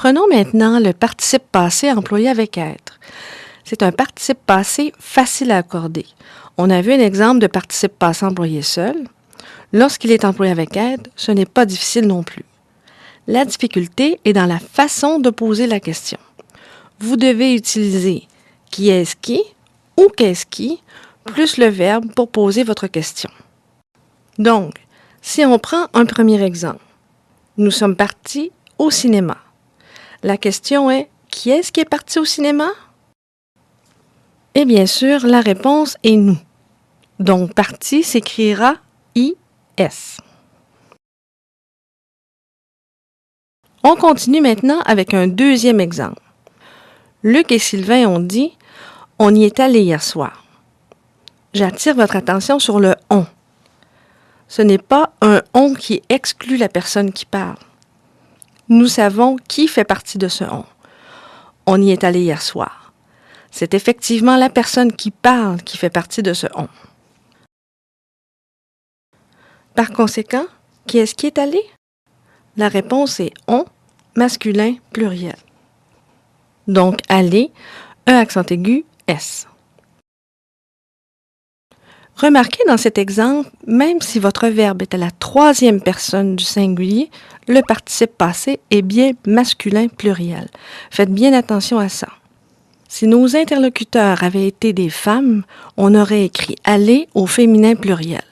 Prenons maintenant le participe passé employé avec être. C'est un participe passé facile à accorder. On a vu un exemple de participe passé employé seul. Lorsqu'il est employé avec être, ce n'est pas difficile non plus. La difficulté est dans la façon de poser la question. Vous devez utiliser qui est-ce qui ou qu'est-ce qui plus le verbe pour poser votre question. Donc, si on prend un premier exemple, nous sommes partis au cinéma. La question est qui est-ce qui est parti au cinéma? Et bien sûr, la réponse est nous. Donc, parti s'écrira I-S. On continue maintenant avec un deuxième exemple. Luc et Sylvain ont dit « On y est allé hier soir ». J'attire votre attention sur le « on ». Ce n'est pas un « on » qui exclut la personne qui parle. Nous savons qui fait partie de ce « on ». On y est allé hier soir. C'est effectivement la personne qui parle qui fait partie de ce « on ». Par conséquent, qui est-ce qui est allé? La réponse est « on », masculin, pluriel. Donc, aller, E accent aigu, S. Remarquez dans cet exemple, même si votre verbe est à la troisième personne du singulier, le participe passé est bien masculin pluriel. Faites bien attention à ça. Si nos interlocuteurs avaient été des femmes, on aurait écrit aller au féminin pluriel.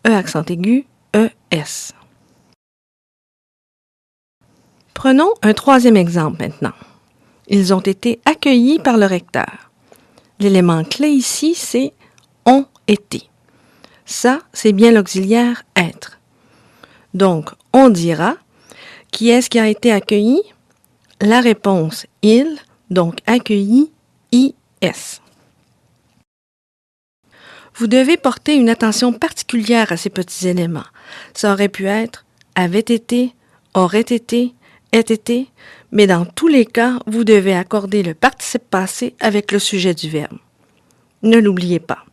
E accent aigu, ES. Prenons un troisième exemple maintenant. Ils ont été accueillis par le recteur. L'élément clé ici, c'est ont été. Ça, c'est bien l'auxiliaire être. Donc, on dira qui est-ce qui a été accueilli? La réponse il, donc accueilli IS. Vous devez porter une attention particulière à ces petits éléments. Ça aurait pu être avait été, aurait été, ait été, mais dans tous les cas, vous devez accorder le participe passé avec le sujet du verbe. Ne l'oubliez pas.